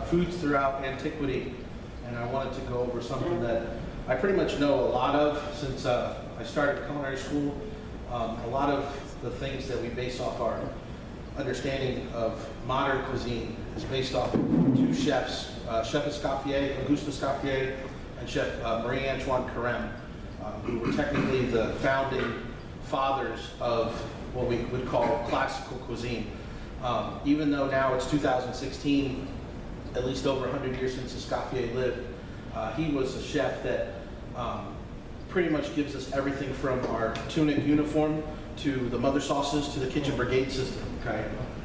foods throughout antiquity, and I wanted to go over something that I pretty much know a lot of since I started culinary school. A lot of the things that we base off our understanding of modern cuisine is based off of two chefs, Chef Escoffier, Auguste Escoffier, and Chef Marie-Antoine Carême, who were technically the founding fathers of what we would call classical cuisine. Even though now it's 2016, at least over 100 years since Escoffier lived, he was a chef that pretty much gives us everything from our tunic uniform to the mother sauces to the kitchen brigade system, okay?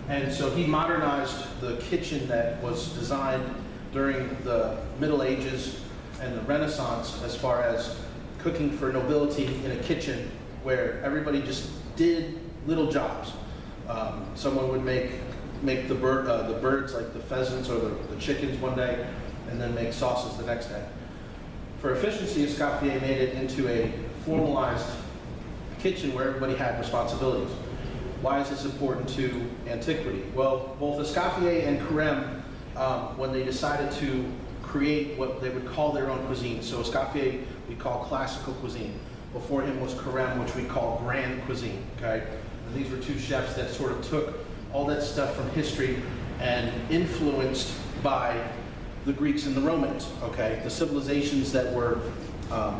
And so he modernized the kitchen that was designed during the Middle Ages and the Renaissance as far as cooking for nobility in a kitchen where everybody just did little jobs. Someone would make the birds like the pheasants or the chickens one day and then make sauces the next day. For efficiency, Escoffier made it into a formalized kitchen where everybody had responsibilities. Why is this important to antiquity? Well, both Escoffier and Carême, when they decided to create what they would call their own cuisine, so Escoffier we call classical cuisine. Before him was Carême, which we call grand cuisine, okay? And these were two chefs that sort of took all that stuff from history and influenced by the Greeks and the Romans, okay? The civilizations that were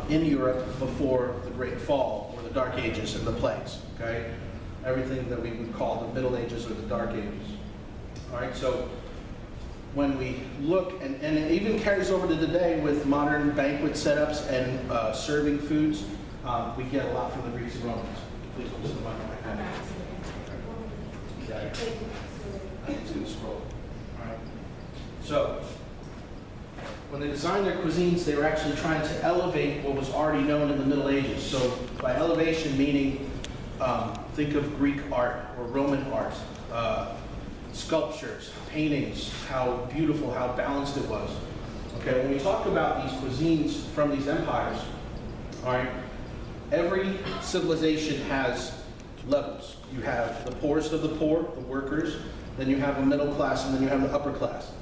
in Europe before the Great Fall, or the Dark Ages and the plagues, okay? Everything that we would call the Middle Ages or the Dark Ages. All right, so when we look, and it even carries over to today with modern banquet setups and serving foods, we get a lot from the Greeks and Romans. Please listen to my mic. Okay. It's going to scroll. All right. So, when they designed their cuisines, they were actually trying to elevate what was already known in the Middle Ages. So, by elevation, meaning think of Greek art or Roman art, sculptures, paintings, how beautiful, how balanced it was. Okay, when we talk about these cuisines from these empires, all right, every civilization has levels. You have the poorest of the poor, the workers, then you have a middle class, and then you have the upper class.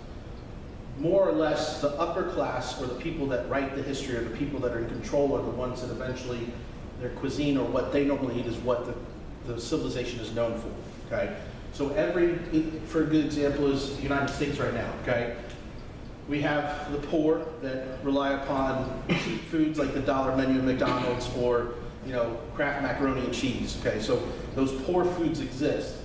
More or less, the upper class, or the people that write the history, or the people that are in control, are the ones that eventually, their cuisine, or what they normally eat, is what the civilization is known for, okay? So for a good example is the United States right now, okay? We have the poor that rely upon cheap foods like the dollar menu at McDonald's or, you know, Kraft macaroni and cheese, okay? So those poor foods exist.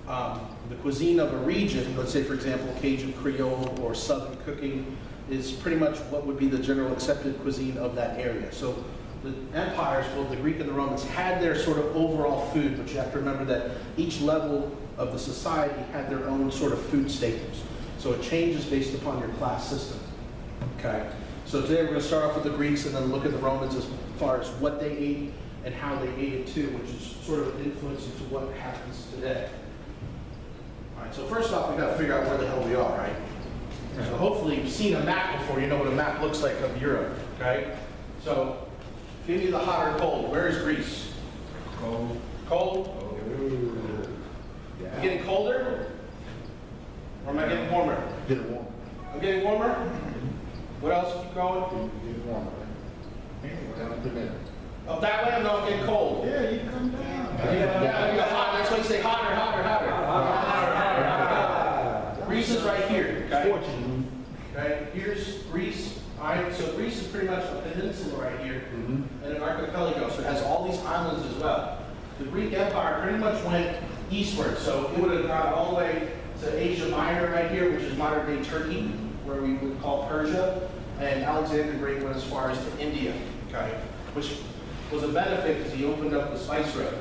The cuisine of a region, let's say for example Cajun Creole or Southern cooking, is pretty much what would be the general accepted cuisine of that area. So the empires, both the Greek and the Romans, had their sort of overall food, but you have to remember that each level of the society had their own sort of food staples. So it changes based upon your class system, okay? So today we're going to start off with the Greeks and then look at the Romans as far as what they ate and how they ate it too, which is sort of an influence into what happens today. All right, so first off, we got to figure out where the hell we are, right? So hopefully you've seen a map before, you know what a map looks like of Europe, okay? So give me the hot or cold. Where is Greece? Cold. Cold? Oh. Yeah. Getting colder? Or am I getting warmer? Getting warmer. I'm getting warmer? What else? Keep going. Getting warmer. Down to the middle. Up that way? I'm not getting cold. Yeah, you come down. Yeah, you go hot. That's why you say hotter, hotter, hotter. Greece is right here, okay? Okay, here's Greece. All right, so Greece is pretty much a peninsula right here, and an archipelago, so it has all these islands as well. The Greek Empire pretty much went eastward, so it would have gone all the way to Asia Minor right here, which is modern-day Turkey, where we would call Persia, and Alexander the Great went as far as to India, okay? Which was a benefit because he opened up the spice road.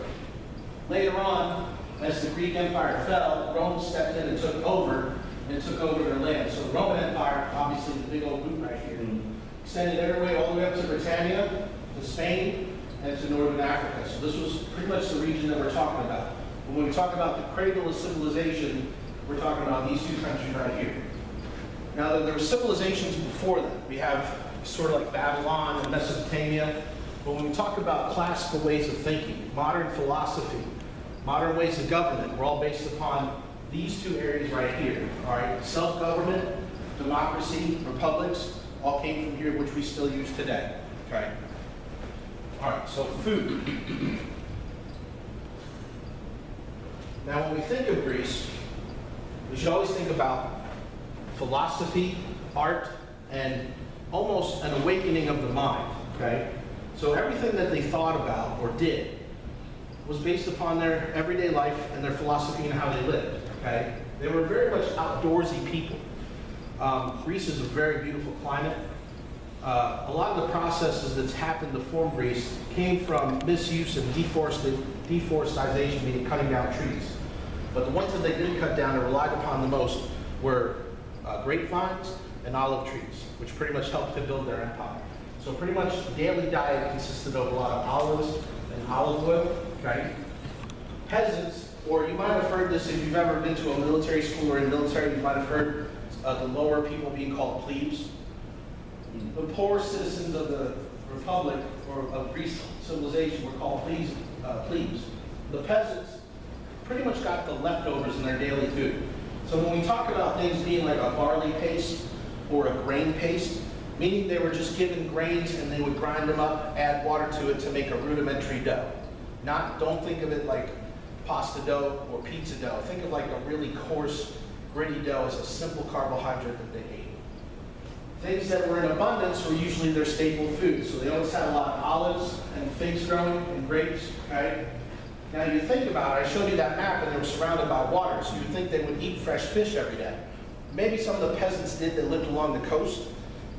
Later on, as the Greek Empire fell, Rome stepped in and took over their land. So the Roman Empire, obviously the big old boot right here, extended every way all the way up to Britannia, to Spain, and to northern Africa. So this was pretty much the region that we're talking about. When we talk about the cradle of civilization, we're talking about these two countries right here. Now, there were civilizations before them. We have sort of like Babylon and Mesopotamia. But when we talk about classical ways of thinking, modern philosophy, modern ways of government, we're all based upon these two areas right here. All right, self-government democracy, republics, all came from here, which we still use today, okay? All right, so food. Now, when we think of Greece, we should always think about philosophy, art, and almost an awakening of the mind, okay? So everything that they thought about or did was based upon their everyday life and their philosophy and how they lived, okay? They were very much outdoorsy people. Greece is a very beautiful climate. A lot of the processes that's happened to form Greece came from misuse and deforestation, meaning cutting down trees. But the ones that they didn't cut down and relied upon the most were grapevines and olive trees, which pretty much helped to build their empire. So pretty much daily diet consisted of a lot of olives and olive oil, okay? Peasants, or you might have heard this if you've ever been to a military school or in military, you might have heard the lower people being called plebes. The poor citizens of the republic or of Greece civilization were called plebes. The peasants pretty much got the leftovers in their daily food. So when we talk about things being like a barley paste or a grain paste, meaning they were just given grains and they would grind them up, add water to it to make a rudimentary dough. Don't think of it like pasta dough or pizza dough. Think of like a really coarse, gritty dough as a simple carbohydrate that they ate. Things that were in abundance were usually their staple food. So they always had a lot of olives and figs growing and grapes, okay? Now you think about it, I showed you that map and they were surrounded by water, so you'd think they would eat fresh fish every day. Maybe some of the peasants did that lived along the coast,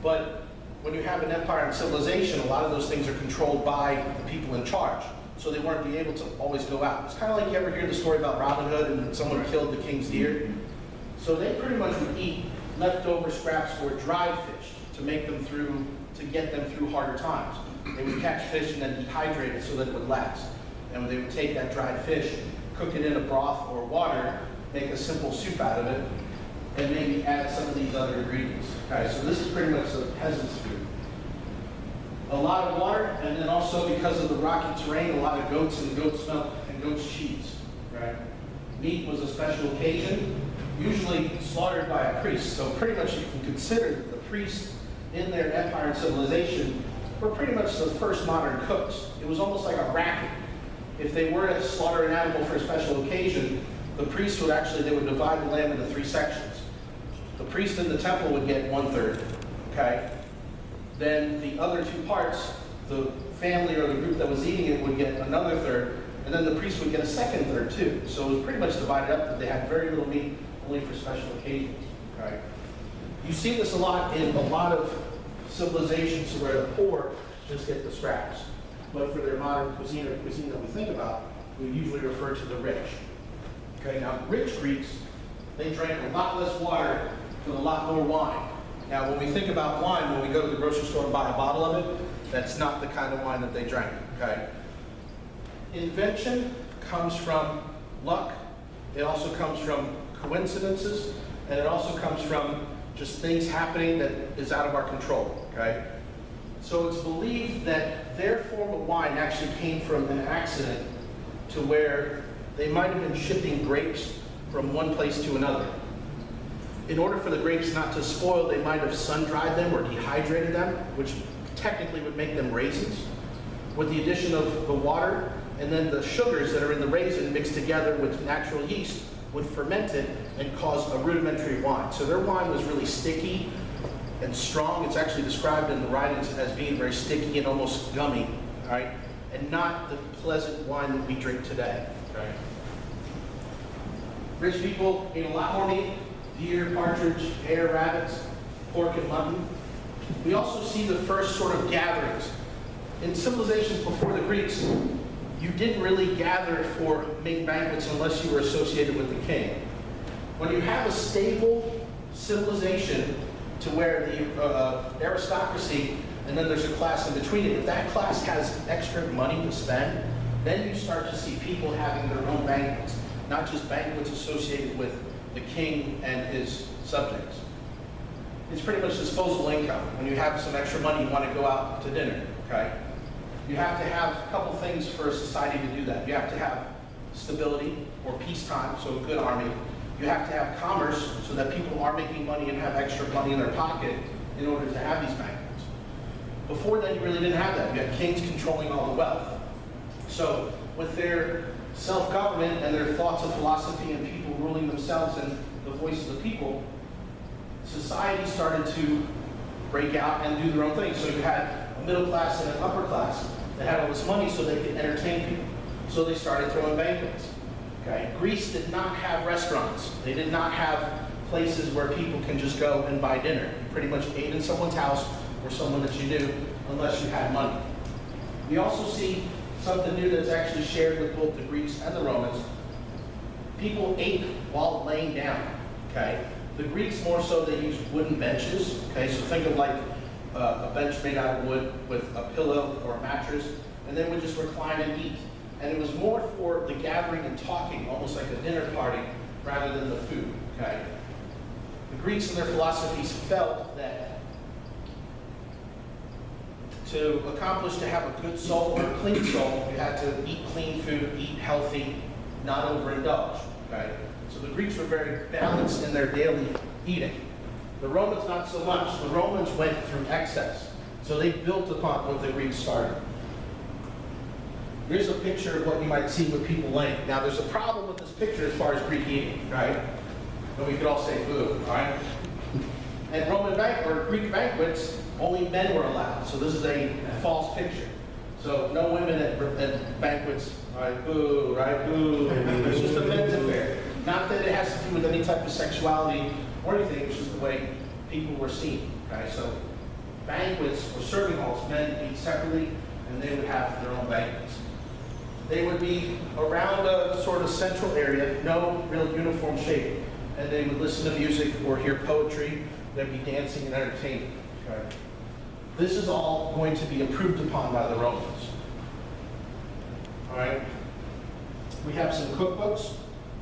but when you have an empire and civilization, a lot of those things are controlled by the people in charge. So they weren't be able to always go out. It's kind of like you ever hear the story about Robin Hood and someone killed the king's deer. So they pretty much would eat leftover scraps or dried fish to make them through, to get them through harder times. They would catch fish and then dehydrate it so that it would last. And they would take that dried fish, cook it in a broth or water, make a simple soup out of it, and maybe add some of these other ingredients. Okay, so this is pretty much the peasant's food. A lot of water, and then also because of the rocky terrain, a lot of goats and goat's milk and goat's cheese. Right? Meat was a special occasion, usually slaughtered by a priest. So pretty much you can consider the priests in their empire and civilization were pretty much the first modern cooks. It was almost like a racket. If they were to slaughter an animal for a special occasion, the priests would they would divide the lamb into 3 sections. The priest in the temple would get 1/3, okay? Then the other 2 parts, the family or the group that was eating it would get another 1/3, and then the priest would get a second 1/3 too. So it was pretty much divided up that they had very little meat only for special occasions, okay? You see this a lot in a lot of civilizations where the poor just get the scraps. But for their modern cuisine or cuisine that we think about, we usually refer to the rich. Okay, now rich Greeks, they drank a lot less water and a lot more wine. Now when we think about wine, when we go to the grocery store and buy a bottle of it, that's not the kind of wine that they drank, okay? Invention comes from luck, it also comes from coincidences, and it also comes from just things happening that is out of our control, okay? So it's believed that their form of wine actually came from an accident to where they might have been shipping grapes from one place to another. In order for the grapes not to spoil, they might have sun-dried them or dehydrated them, which technically would make them raisins. With the addition of the water and then the sugars that are in the raisin mixed together with natural yeast would ferment it and cause a rudimentary wine. So their wine was really sticky and strong. It's actually described in the writings as being very sticky and almost gummy, all right? And not the pleasant wine that we drink today, okay? Rich people ate a lot more meat: deer, partridge, hare, rabbits, pork, and mutton. We also see the first sort of gatherings. In civilizations before the Greeks, you didn't really gather for main banquets unless you were associated with the king. When you have a stable civilization to where the aristocracy, and then there's a class in between it, if that class has extra money to spend, then you start to see people having their own banquets, not just banquets associated with the king and his subjects. It's pretty much disposable income. When you have some extra money, you want to go out to dinner, okay? You have to have a couple things for a society to do that. You have to have stability or peacetime, so a good army. you have to have commerce so that people are making money and have extra money in their pocket in order to have these banquets. Before then, you really didn't have that. You had kings controlling all the wealth. So with their self-government and their thoughts of philosophy and people ruling themselves and the voice of the people, society started to break out and do their own thing. So you had a middle class and an upper class that had all this money so they could entertain people. So they started throwing banquets. Okay? Greece did not have restaurants. They did not have places where people can just go and buy dinner. You pretty much ate in someone's house or someone that you knew unless you had money. We also see something new that's actually shared with both the Greeks and the Romans. People ate while laying down. Okay? The Greeks more so, they used wooden benches. Okay? So think of like a bench made out of wood with a pillow or a mattress, and they would just recline and eat. And it was more for the gathering and talking, almost like a dinner party, rather than the food. Okay? The Greeks and their philosophies felt that to accomplish to have a good soul or a clean soul, you had to eat clean food, eat healthy, not overindulge. Okay? So the Greeks were very balanced in their daily eating. The Romans not so much. The Romans went through excess. So they built upon what the Greeks started. Here's a picture of what you might see with people laying. Now there's a problem with this picture as far as Greek eating, right? And we could all say boo, all right? At Greek banquets, only men were allowed. So this is a false picture. So no women at banquets, all right, boo, right, boo. It's just a men's affair. Not that it has to do with any type of sexuality or anything, it's just the way people were seen, okay? So banquets or serving halls, men eat separately, and they would have their own banquets. They would be around a sort of central area, no real uniform shape, and they would listen to music or hear poetry. There'd be dancing and entertainment. Okay? This is all going to be improved upon by the Romans. All right. We have some cookbooks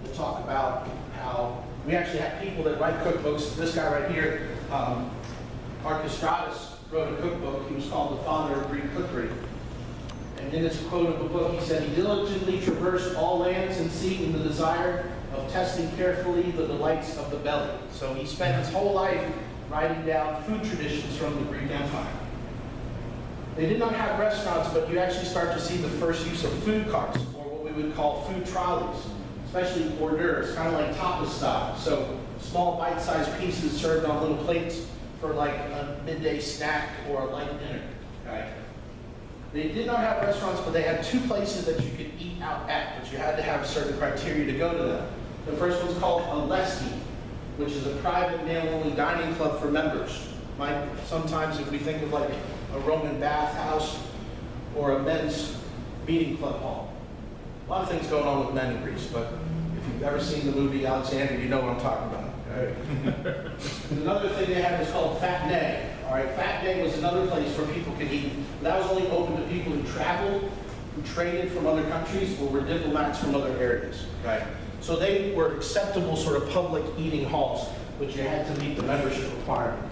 that talk about how we actually have people that write cookbooks. This guy right here, Archestratus, wrote a cookbook. He was called the father of Greek cookery. And in his quote of the book, he said, he diligently traversed all lands and sea in the desire of testing carefully the delights of the belly. So he spent his whole life writing down food traditions from the Greek Empire. They did not have restaurants, but you actually start to see the first use of food carts, or what we would call food trolleys, especially hors d'oeuvres, kind of like tapas style. So small bite-sized pieces served on little plates for like a midday snack or a light dinner. Okay? They did not have restaurants, but they had two places that you could eat out at, but you had to have certain criteria to go to them. The first one's called a lesti, which is a private male-only dining club for members. Sometimes if we think of like a Roman bathhouse or a men's meeting club hall. A lot of things going on with men in Greece, but if you've ever seen the movie Alexander, you know what I'm talking about. Okay? Another thing they had was called Fat Day. All right, Fat Day was another place where people could eat. That was only open to people who traveled, who traded from other countries, or were diplomats from other areas. Okay? So they were acceptable sort of public eating halls, but you had to meet the membership requirement.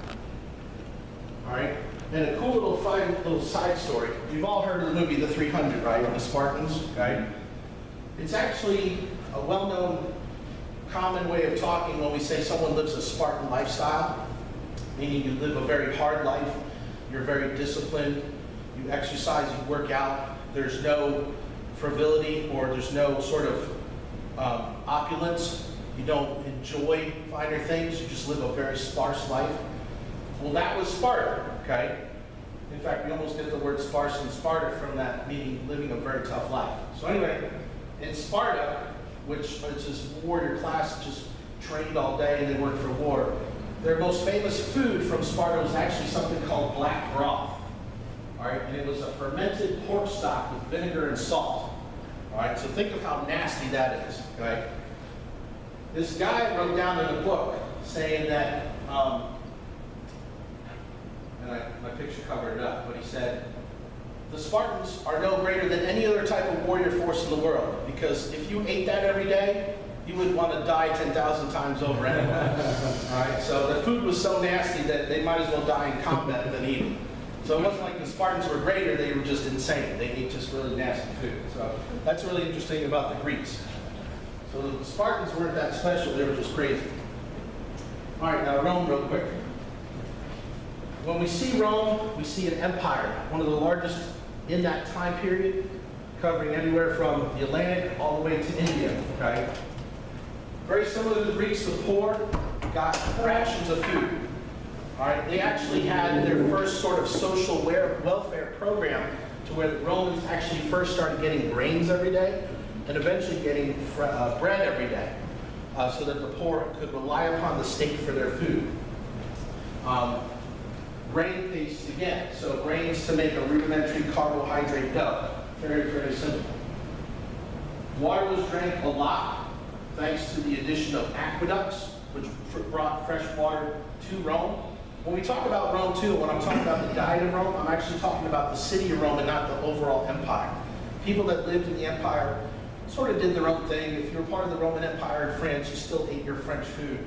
All right? And a cool little side story. You've all heard of the movie The 300, right? The Spartans, right? It's actually a well-known, common way of talking when we say someone lives a Spartan lifestyle, meaning you live a very hard life, you're very disciplined, you exercise, you work out, there's no frivolity or there's no sort of opulence, you don't enjoy finer things, you just live a very sparse life. Well, that was Sparta, okay? In fact, we almost get the word sparse and Sparta from that, meaning living a very tough life. So anyway, in Sparta, which is this warrior class that just trained all day and they worked for war, their most famous food from Sparta was actually something called black broth. All right, and it was a fermented pork stock with vinegar and salt. All right, so think of how nasty that is, okay? This guy wrote down in a book saying that, my picture covered it up, but he said, the Spartans are no greater than any other type of warrior force in the world, because if you ate that every day, you would want to die 10,000 times over anyway. All right, so the food was so nasty that they might as well die in combat than eat it. So it wasn't like the Spartans were greater, they were just insane. They ate just really nasty food. So that's really interesting about the Greeks. So the Spartans weren't that special, they were just crazy. All right, now Rome real quick. When we see Rome, we see an empire, one of the largest in that time period, covering anywhere from the Atlantic all the way to India, okay? Very similar to the Greeks, the poor got rations of food. All right, they actually had their first sort of social welfare program to where the Romans actually first started getting grains every day and eventually getting bread every day so that the poor could rely upon the state for their food. Grain paste again, so grains to make a rudimentary carbohydrate dough. Very, very simple. Water was drank a lot thanks to the addition of aqueducts, which brought fresh water to Rome. When we talk about Rome too, when I'm talking about the diet of Rome, I'm actually talking about the city of Rome and not the overall empire. People that lived in the empire sort of did their own thing. If you were part of the Roman Empire in France, you still ate your French food.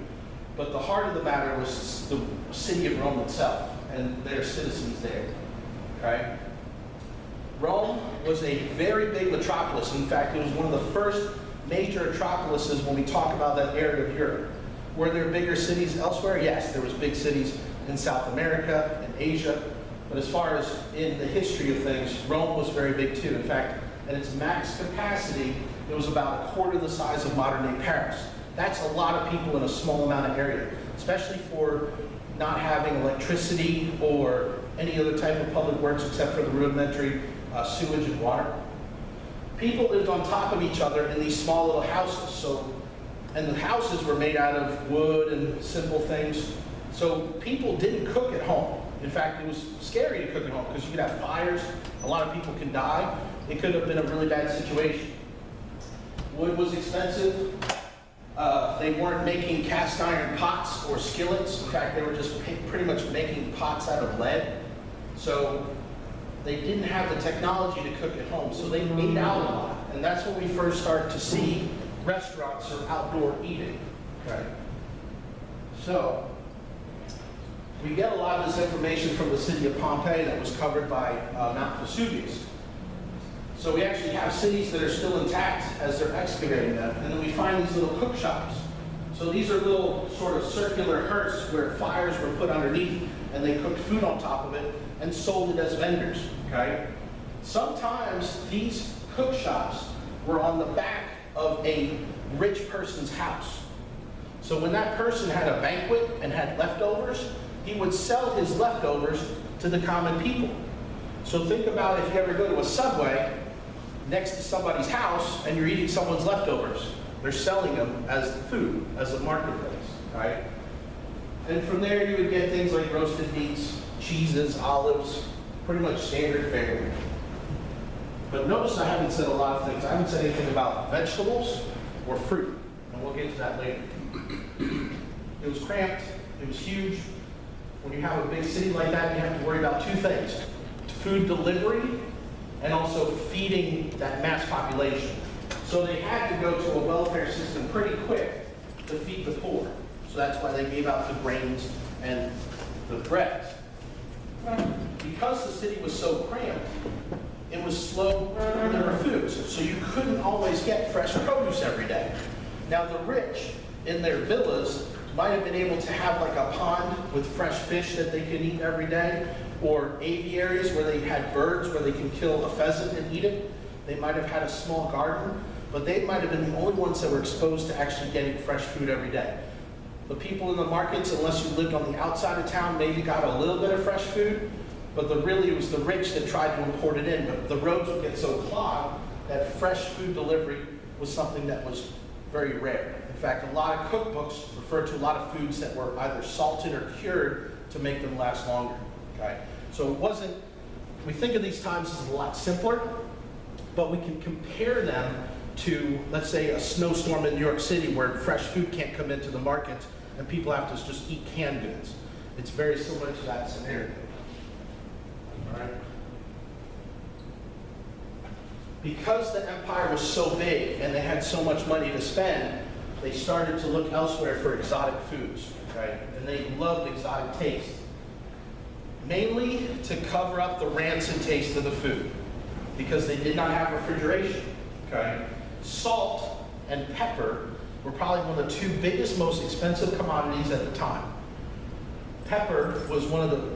But the heart of the matter was the city of Rome itself and their citizens there, okay? Rome was a very big metropolis. In fact, it was one of the first major metropolises when we talk about that area of Europe. Were there bigger cities elsewhere? Yes, there was big cities in South America and Asia. But as far as in the history of things, Rome was very big too. In fact, at its max capacity, it was about a quarter the size of modern-day Paris. That's a lot of people in a small amount of area, especially for not having electricity or any other type of public works except for the rudimentary sewage and water. People lived on top of each other in these small little houses. And the houses were made out of wood and simple things. So people didn't cook at home. In fact, it was scary to cook at home because you could have fires, a lot of people can die. It could have been a really bad situation. Wood was expensive. They weren't making cast iron pots or skillets. In fact, they were just pretty much making pots out of lead. So they didn't have the technology to cook at home, so they ate out a lot. And that's when we first start to see restaurants or outdoor eating. Okay. So we get a lot of this information from the city of Pompeii that was covered by Mount Vesuvius. So we actually have cities that are still intact as they're excavating them, and then we find these little cook shops. So these are little sort of circular hearths where fires were put underneath and they cooked food on top of it and sold it as vendors, okay? Sometimes these cook shops were on the back of a rich person's house. So when that person had a banquet and had leftovers, he would sell his leftovers to the common people. So think about if you ever go to a Subway next to somebody's house and you're eating someone's leftovers. They're selling them as food, as a marketplace, right? And from there you would get things like roasted meats, cheeses, olives, pretty much standard fare. But notice I haven't said a lot of things. I haven't said anything about vegetables or fruit, and we'll get to that later. It was cramped, it was huge. When you have a big city like that, you have to worry about two things: food delivery and also feeding that mass population. So they had to go to a welfare system pretty quick to feed the poor. So that's why they gave out the grains and the bread. Because the city was so cramped, it was slow to deliver foods. So you couldn't always get fresh produce every day. Now the rich in their villas might have been able to have like a pond with fresh fish that they could eat every day, or aviaries where they had birds where they can kill a pheasant and eat it. They might have had a small garden, but they might have been the only ones that were exposed to actually getting fresh food every day. The people in the markets, unless you lived on the outside of town, maybe got a little bit of fresh food, but really it was the rich that tried to import it in. But the roads would get so clogged that fresh food delivery was something that was very rare. In fact, a lot of cookbooks refer to a lot of foods that were either salted or cured to make them last longer. Okay? So it wasn't, we think of these times as a lot simpler, but we can compare them to, let's say, a snowstorm in New York City where fresh food can't come into the markets and people have to just eat canned goods. It's very similar to that scenario. All right? Because the empire was so big and they had so much money to spend, they started to look elsewhere for exotic foods, okay? And they loved exotic taste. Mainly to cover up the rancid taste of the food, because they did not have refrigeration, okay? Salt and pepper were probably one of the two biggest, most expensive commodities at the time. Pepper was one of the